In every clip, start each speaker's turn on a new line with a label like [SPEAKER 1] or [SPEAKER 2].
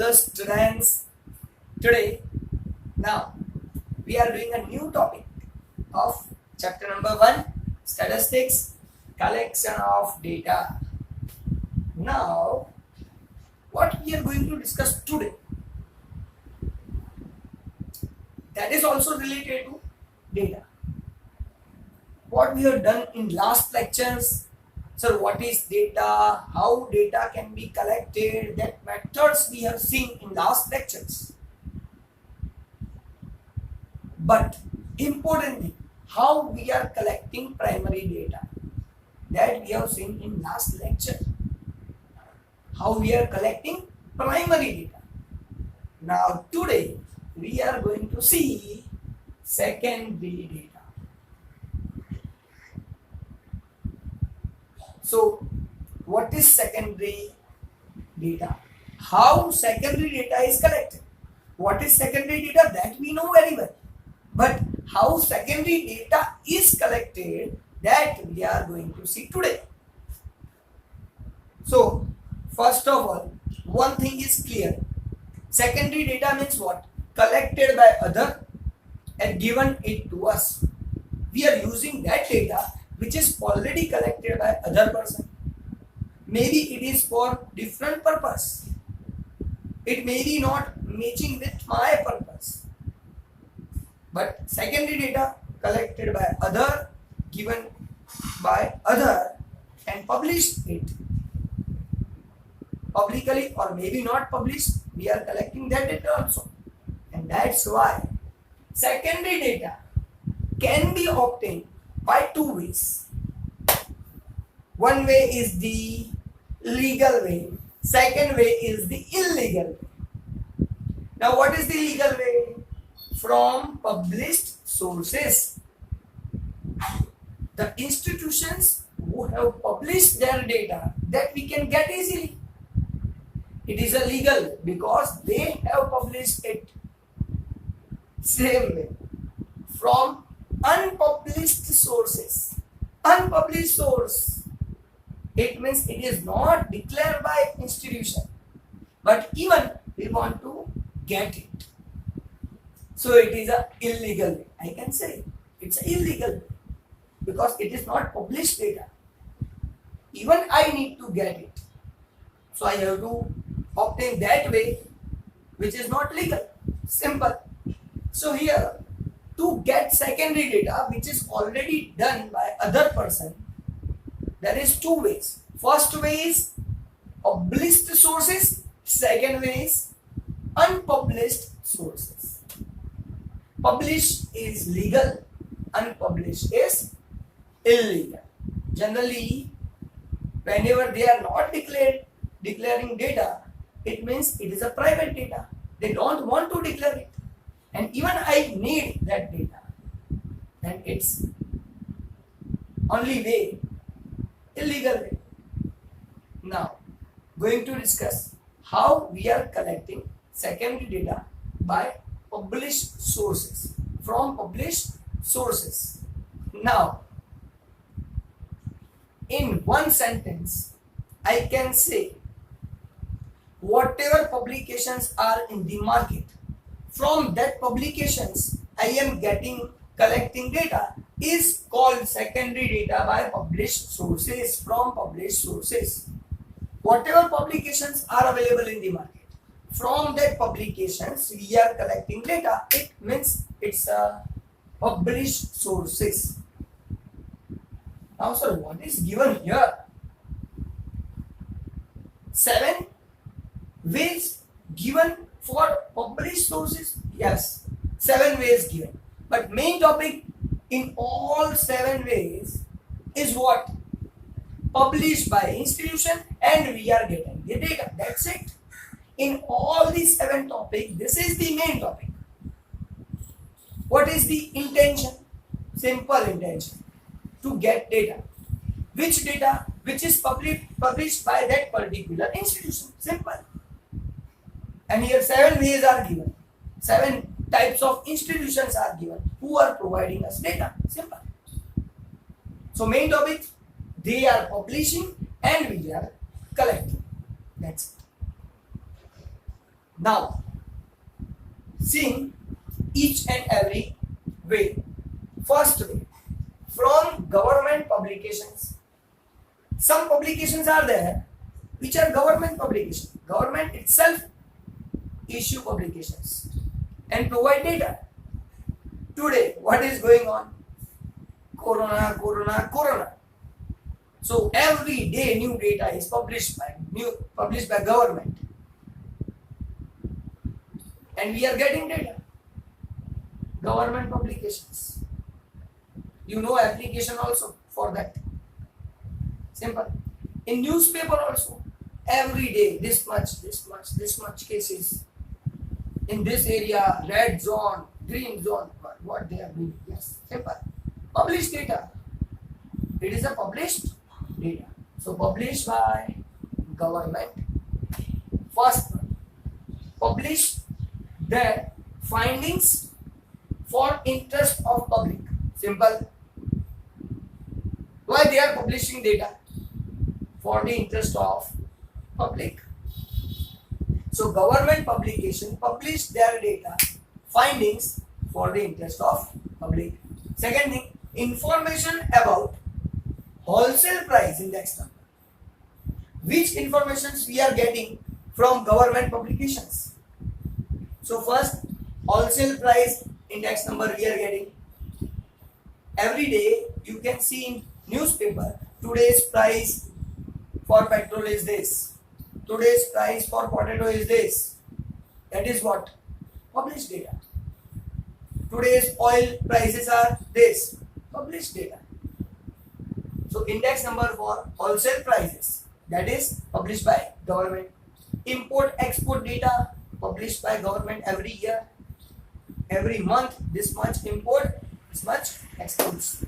[SPEAKER 1] Hello students, today now we are doing a new topic of chapter number 1, statistics, collection of data. Now what we are going to discuss today, that is also related to data. What we have done in last lectures. So what is data, how data can be collected, that methods we have seen in last lectures. But importantly, how we are collecting primary data, that we have seen in last lecture. How we are collecting primary data. Now today we are going to see secondary data. So what is secondary data? How secondary data is collected? What is secondary data? That we know very well. But how secondary data is collected, that we are going to see today. So first of all, one thing is clear. Secondary data means what? Collected by other and given it to us. We are using that data which is already collected by other person. Maybe it is for different purpose. It may be not matching with my purpose. But secondary data collected by other, given by other, and published it publicly, or maybe not published, we are collecting that data also. And that's why secondary data can be obtained by two ways. One way is the legal way, second way is the illegal way. Now what is the legal way? From published sources. The institutions who have published their data, that we can get easily. It is illegal because they have published it. Same way, from unpublished sources. Unpublished source, it means it is not declared by institution, but even we want to get it. So it is a illegal way. I can say it's illegal because it is not published data. Even I need to get it. So I have to obtain that way, which is not legal. Simple. So here, to get secondary data which is already done by other person, there is two ways. First way is published sources, second way is unpublished sources. Published is legal, unpublished is illegal. Generally, whenever they are not declaring data, it means it is a private data. They don't want to declare it. And even I need that data, and it's only way, illegal way. Now, going to discuss how we are collecting secondary data by published sources, from published sources. Now, in one sentence, I can say whatever publications are in the market, from that publications I am collecting data is called secondary data by published sources, from published sources. Whatever publications are available in the market, from that publications we are collecting data, it means it's a published sources. Now sir, what is given here? 7 ways given for published sources. Yes, 7 ways given. But main topic in all 7 ways is what? Published by institution and we are getting the data. That's it. In all these 7 topics, this is the main topic. What is the intention? Simple intention. To get data. Which data? Which is published by that particular institution. Simple. And here 7 ways are given. 7 types of institutions are given who are providing us data. Simple. So main topic, they are publishing and we are collecting. That's it. Now, seeing each and every way. First way, from government publications. Some publications are there which are government publications. Government itself issue publications and provide data. Today, what is going on? Corona, corona, corona. So every day new data is published by government. And we are getting data. Government publications. You know application also for that. Simple. In newspaper also, every day this much cases. In this area, red zone, green zone, what they are doing. Yes, simple. Published data. It is a published data. So published by government. First one, publish their findings for interest of public. Simple. Why they are publishing data? For the interest of public. So government publication publish their data findings for the interest of public. Second thing, information about wholesale price index number. Which informations we are getting from government publications? So first, wholesale price index number we are getting. Every day you can see in newspaper, today's price for petrol is this. Today's price for potato is this. That is what? Published data. Today's oil prices are this. Published data. So index number for wholesale prices, that is published by government. Import export data published by government every year. Every month, this much import, this much exports.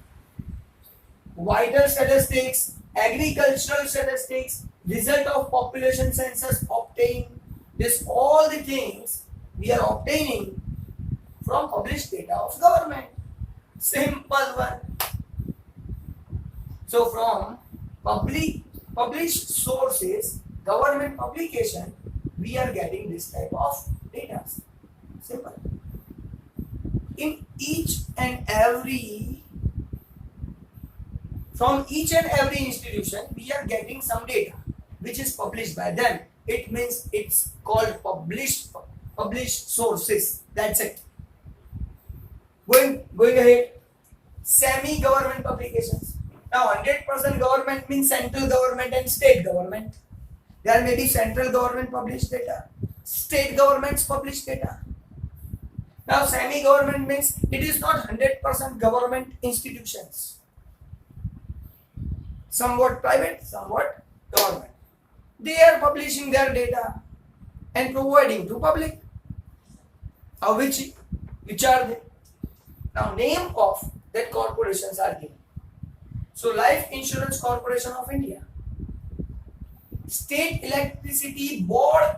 [SPEAKER 1] Vital statistics, agricultural statistics, result of population census obtained. This all the things we are obtaining from published data of government. Simple one. So from published sources, government publication, we are getting this type of data. Simple. From each and every institution, we are getting some data which is published by them. It means it's called published sources. That's it. Going ahead, semi-government publications. Now 100% government means central government and state government. There may be central government published data, state governments published data. Now semi-government means it is not 100% government institutions. Somewhat private, somewhat government. They are publishing their data and providing to public. Which are they? Now name of that corporations are given. So Life Insurance Corporation of India, State Electricity Board,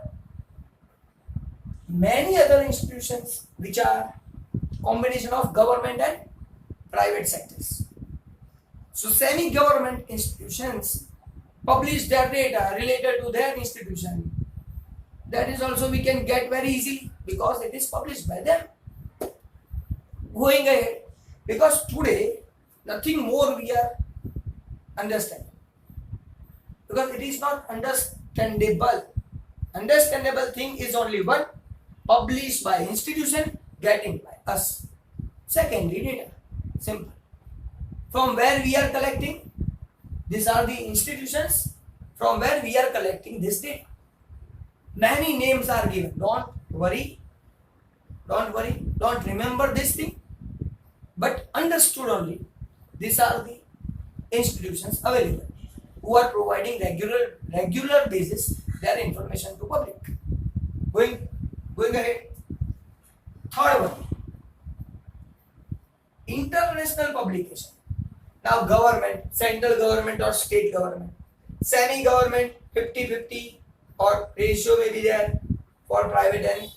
[SPEAKER 1] many other institutions which are combination of government and private sectors. So semi-government institutions publish their data related to their institution. That is also we can get very easily because it is published by them. Going ahead, because today nothing more we are understanding. Because it is not understandable. Understandable thing is only one, published by institution, getting by us. Secondary data. Simple. From where we are collecting? These are the institutions from where we are collecting this data. Many names are given. Don't worry. Don't remember this thing. But understood only. These are the institutions available who are providing regular basis their information to public. Going ahead. Third one. International publication. Now government, central government or state government, semi-government 50-50 or ratio may be there for private and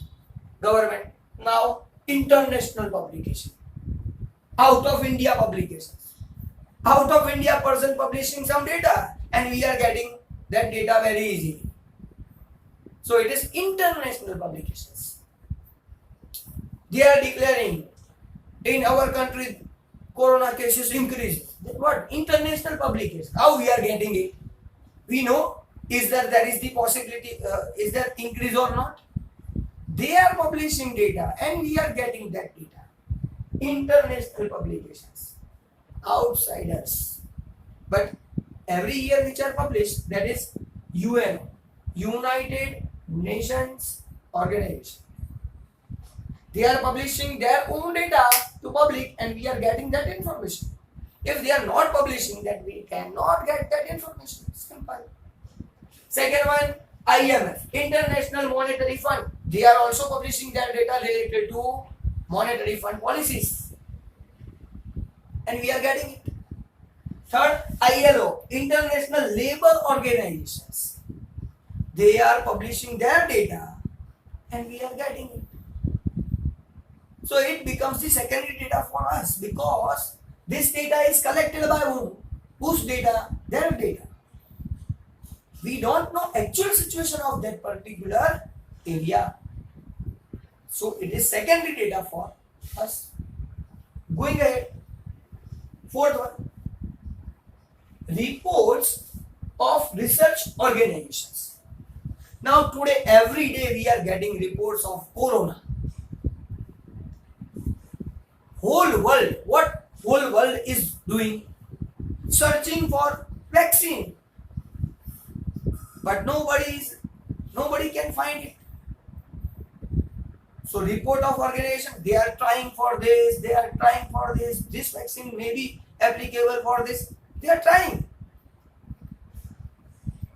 [SPEAKER 1] government. Now international publication, out of India publications, out of India person publishing some data and we are getting that data very easily. So it is international publications. They are declaring in our country corona cases increase. What? International publications. How we are getting it? We know. Is there is the possibility? Is there increase or not? They are publishing data and we are getting that data. International publications, outsiders. But every year which are published, that is UNO, United Nations Organization. They are publishing their own data to public and we are getting that information. If they are not publishing that, we cannot get that information. Simple. Second one, IMF, International Monetary Fund. They are also publishing their data related to monetary fund policies. And we are getting it. Third, ILO, International Labour Organizations. They are publishing their data and we are getting it. So it becomes the secondary data for us because this data is collected by whom? Whose data? Their data. We don't know actual situation of that particular area. So it is secondary data for us. Going ahead. Fourth one. Reports of research organizations. Now today, every day we are getting reports of corona. Whole world, what whole world is doing? Searching for vaccine. But nobody can find it. So report of organization, they are trying for this, this vaccine may be applicable for this. They are trying.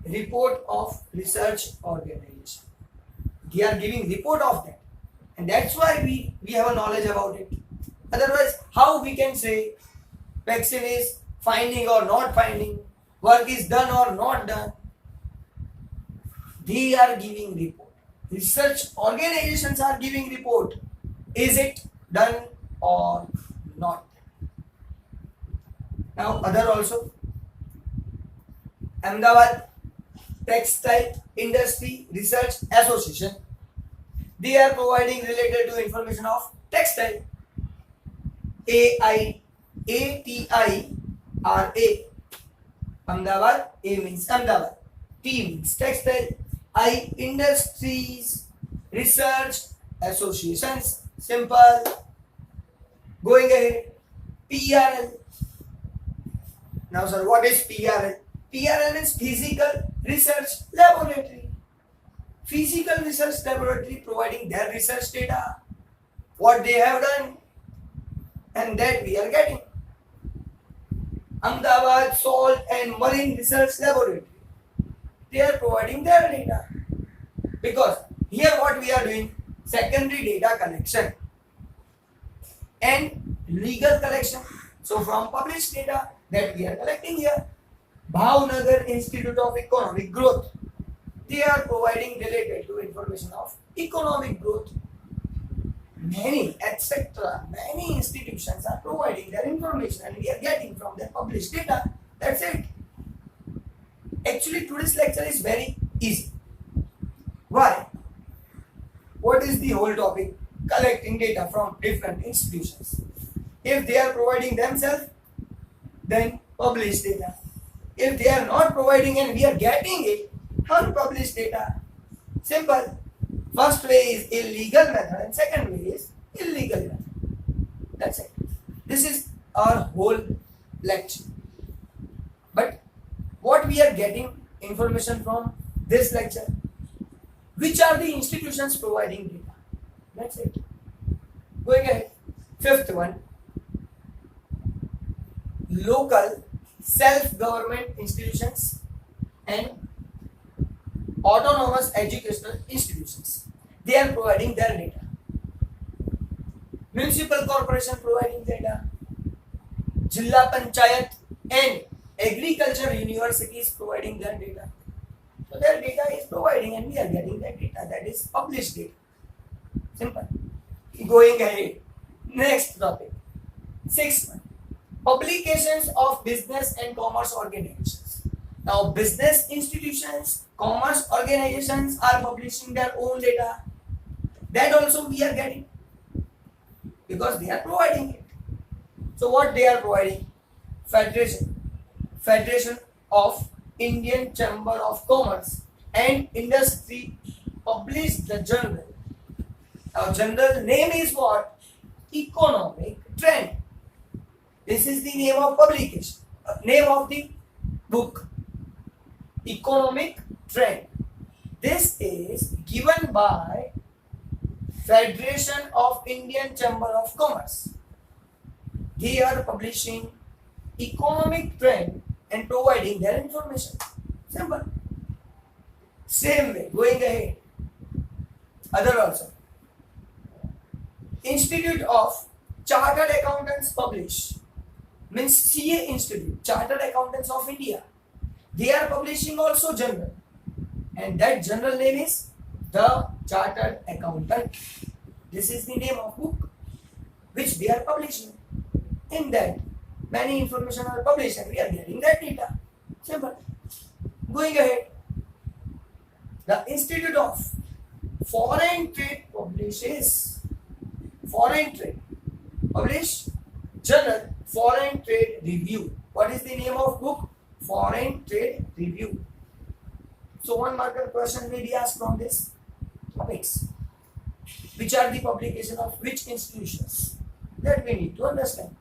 [SPEAKER 1] Report of research organization. They are giving report of that. And that's why we have a knowledge about it. Otherwise, how we can say vaccine is finding or not finding, work is done or not done. They are giving report. Research organizations are giving report. Is it done or not? Now other also. Ahmedabad Textile Industry Research Association. They are providing related to information of textile. ATIRA. Ahmedabad. A means Ahmedabad. T means textile. I Industries Research Associations. Simple. Going ahead. PRL. Now sir, what is PRL? PRL is Physical Research Laboratory. Physical Research Laboratory providing their research data. What they have done. And that we are getting. Ahmedabad Salt and Marine Research Laboratory. They are providing their data. Because here what we are doing, secondary data collection and legal collection. So from published data that we are collecting here, Bhavnagar Institute of Economic Growth. They are providing related to information of economic growth. Many, etc. Many institutions are providing their information and we are getting from their published data. That's it. Actually, today's lecture is very easy. Why? What is the whole topic? Collecting data from different institutions. If they are providing themselves, then publish data. If they are not providing and we are getting it, unpublished data. Simple. First way is illegal method and second way is illegal method. That's it. This is our whole lecture. But what we are getting information from this lecture? Which are the institutions providing data? That's it. Going ahead. Fifth one. Local self-government institutions and autonomous educational institutions. They are providing their data. Municipal corporation providing data. Jilla Panchayat and agriculture universities providing their data. So their data is providing and we are getting that data. That is published data. Simple. Going ahead. Next topic. Sixth one. Publications of business and commerce organizations. Now business institutions Commerce organizations are publishing their own data. That also we are getting because they are providing it. So what they are providing? Federation of Indian Chamber of Commerce and Industry published the journal. Our journal name is what? Economic Trend. This is the name of publication. Name of the book. Economic Trend. This is given by Federation of Indian Chamber of Commerce. They are publishing economic trend and providing their information. Simple. Same way, going ahead. Other also. Institute of Chartered Accountants publish. Means CA Institute, Chartered Accountants of India. They are publishing also journal. And that journal name is The Chartered Accountant. This is the name of book which they are publishing. In that, many information are published and we are getting that data. Simple. Going ahead. The Institute of Foreign Trade publishes Foreign Trade. Publish journal Foreign Trade Review. What is the name of book? Foreign Trade Review. So one marker question may be asked from this topics. Which are the publication of which institutions? That we need to understand.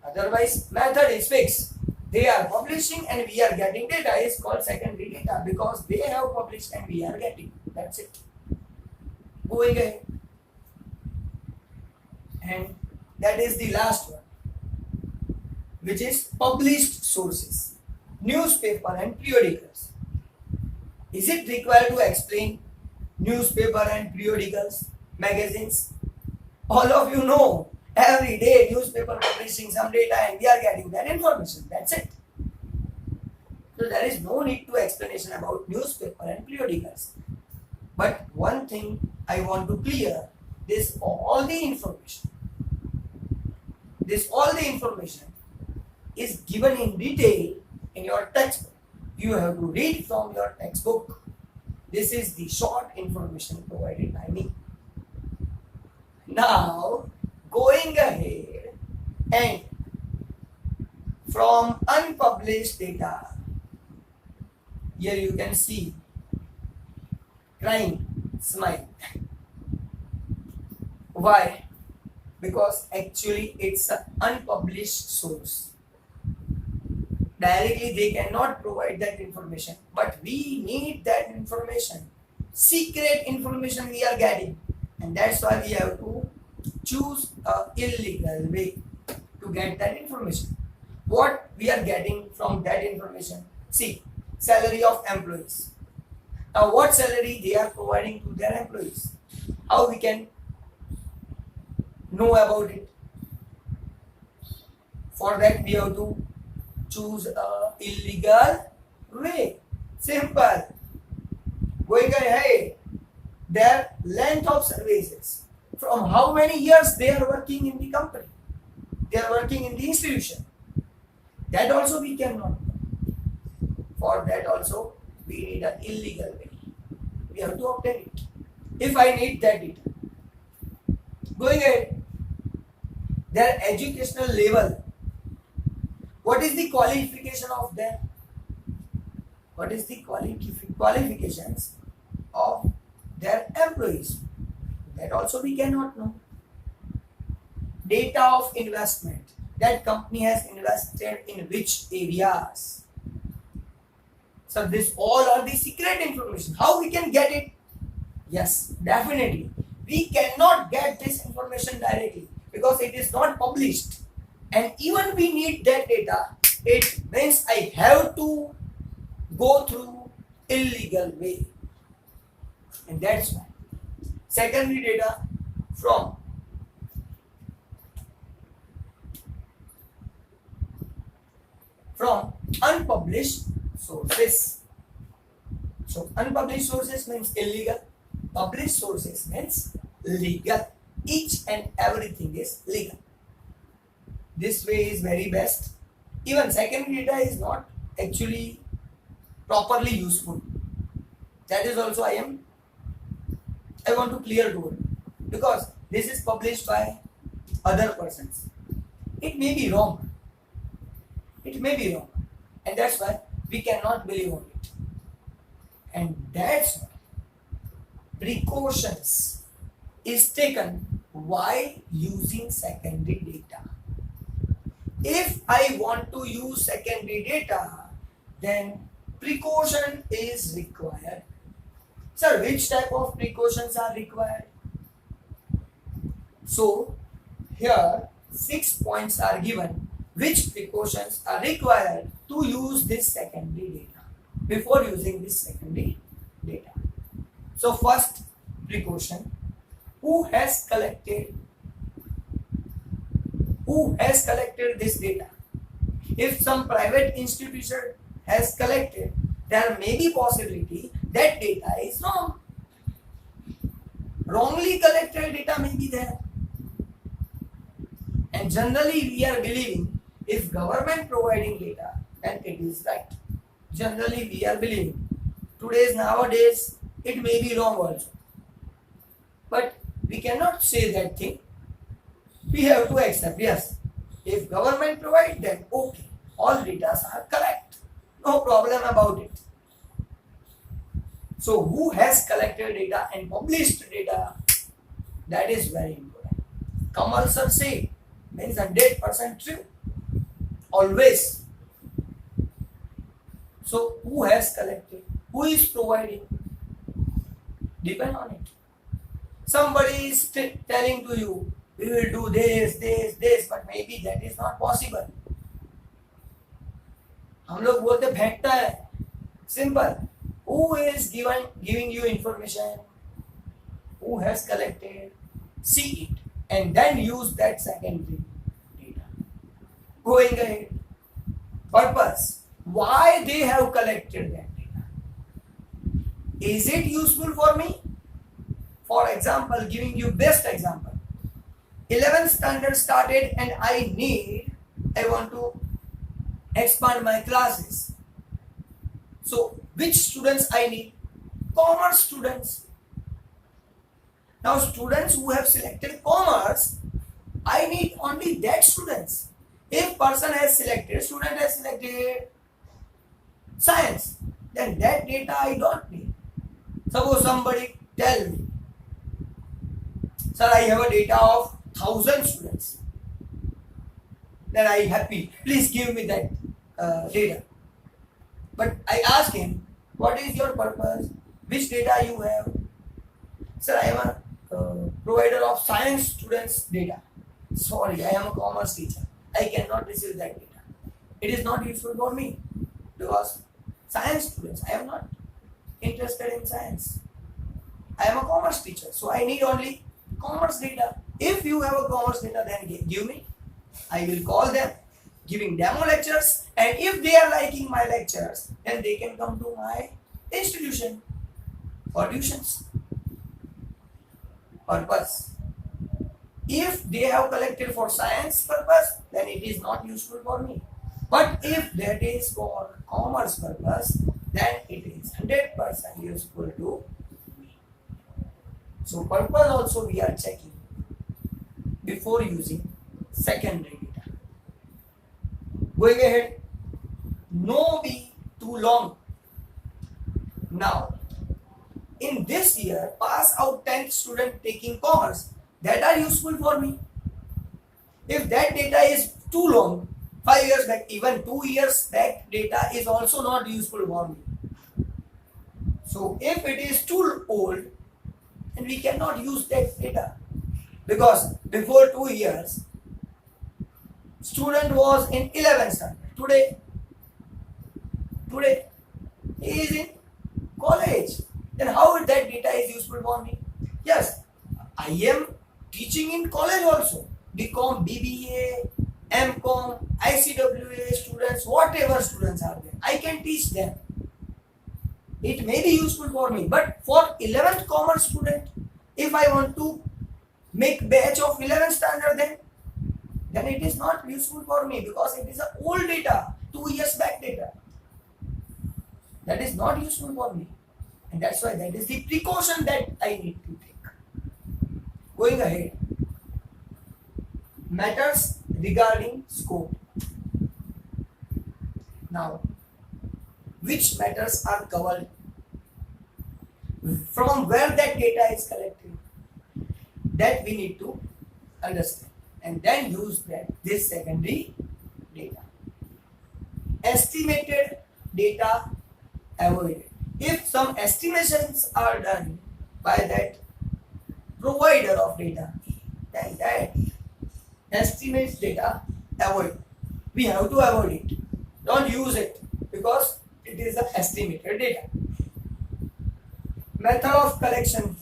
[SPEAKER 1] Otherwise, method is fixed. They are publishing and we are getting data is called secondary data because they have published and we are getting. That's it. Going ahead. And that is the last one, which is published sources, newspaper and periodicals. Is it required to explain newspaper and periodicals, magazines? All of you know, every day newspaper publishing some data and we are getting that information. That's it. So there is no need to explanation about newspaper and periodicals. But one thing I want to clear, this all the information is given in detail in your textbook. You have to read from your textbook. This is the short information provided by me. Now, going ahead and from unpublished data, here you can see crying smile. Why? Because actually it's an unpublished source. Directly they cannot provide that information, but we need that information. Secret information we are getting, and that's why we have to choose an illegal way to get that information. What we are getting from that information? See, salary of employees. Now what salary they are providing to their employees? How we can know about it? For that we have to choose a illegal way. Simple. Going ahead, their length of services. From how many years they are working in the company, they are working in the institution. That also we cannot know. For that also we need an illegal way. We have to obtain it. If I need that data. Going ahead, their educational level. What is the qualification of them? What is the qualifications of their employees? That also we cannot know. Data of investment. That company has invested in which areas? So this all are the secret information. How we can get it? Yes, definitely. We cannot get this information directly because it is not published. And even we need that data, it means I have to go through illegal way. And that's why. Secondary data from unpublished sources. So unpublished sources means illegal. Published sources means legal. Each and everything is legal. This way is very best. Even secondary data is not actually properly useful. That is also I want to clear to it, because this is published by other persons. It may be wrong. It may be wrong, and that's why we cannot believe on it. And that's why precautions is taken while using secondary data. If I want to use secondary data, then precaution is required. Sir, which type of precautions are required? So, here 6 points are given which precautions are required to use this secondary data before using this secondary data. So, first precaution, who has collected this data? If some private institution has collected, there may be possibility that data is wrong. Wrongly collected data may be there. And generally we are believing if government providing data, then it is right. Generally we are believing. Nowadays it may be wrong also. But we cannot say that thing. We have to accept, yes, if government provides, then okay, all data are correct. No problem about it. So who has collected data and published data? That is very important. Kamal sir say means 100% true. Always. So who has collected? Who is providing? Depend on it. Somebody is telling to you, we will do this, but maybe that is not possible. हम लोग बोलते फेंकता है. Simple. Who is giving you information? Who has collected? See it and then use that secondary data. Going ahead. Purpose. Why they have collected that data? Is it useful for me? For example, giving you best example. 11th standard started and I want to expand my classes. So, which students I need? Commerce students. Now, students who have selected commerce, I need only that students. If student has selected science, then that data I don't need. Suppose somebody tell me, sir, I have a data of 1,000 students. Then I am happy. Please give me that data. But I ask him, what is your purpose? Which data you have? Sir, I am a provider of science students data. Sorry, I am a commerce teacher. I cannot receive that data. It is not useful for me because science students, I am not interested in science. I am a commerce teacher, so I need only commerce data. If you have a commerce data, then give me. I will call them, giving demo lectures, and if they are liking my lectures, then they can come to my institution for tuitions. Purpose. If they have collected for science purpose, then it is not useful for me. But if that is for commerce purpose, then it is 100% useful to me. So purpose also we are checking before using secondary data. Going ahead, no be too long. Now, in this year, pass out 10th student taking commerce, that are useful for me. If that data is too long, 5 years back, even 2 years back, data is also not useful for me. So if it is too old, then we cannot use that data. Because before 2 years, student was in 11th standard. Today, he is in college. Then how that data is useful for me? Yes, I am teaching in college also. BCom, BBA, MCom, ICWA students, whatever students are there, I can teach them. It may be useful for me, but for 11th commerce student, if I want to make batch of 11th standard, then it is not useful for me because it is a old data, 2 years back data. that is not useful for me. And that's why that is the precaution that I need to take. Going ahead, matters regarding scope. Now, which matters are covered? From where that data is collected? That we need to understand. And then use this secondary data. Estimated data avoided. If some estimations are done by that provider of data, then that estimates data avoid. We have to avoid it. Don't use it because it is the estimated data. Method of collection.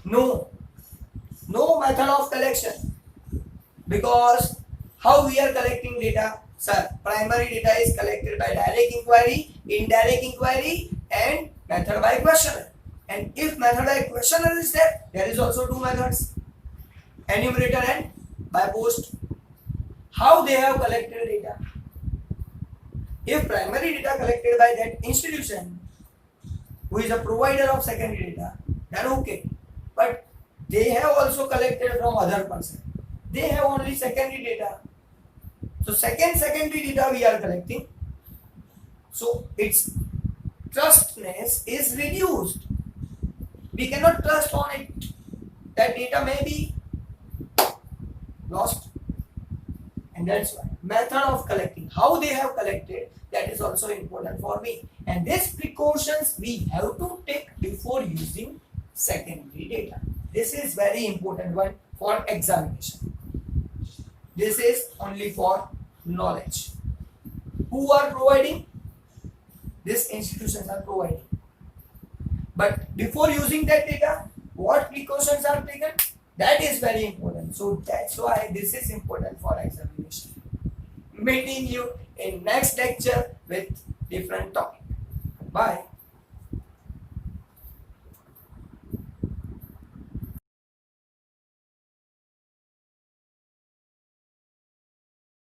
[SPEAKER 1] No method of collection, because how we are collecting data? Sir, primary data is collected by direct inquiry, indirect inquiry, and method by questionnaire. And if method by questionnaire is there is also two methods, enumerator and by post. How they have collected data? If primary data collected by that institution who is a provider of secondary data, then okay. But they have also collected from other person. They have only secondary data. So secondary data we are collecting. So its trustness is reduced. We cannot trust on it. That data may be lost. And that's why method of collecting, how they have collected, that is also important for me. And these precautions we have to take before using secondary data. This is very important one for examination. This is only for knowledge. Who are providing? These institutions are providing. But before using that data, what precautions are taken? That is very important. So that's why this is important for examination. Meeting you in next lecture with different topic. Bye.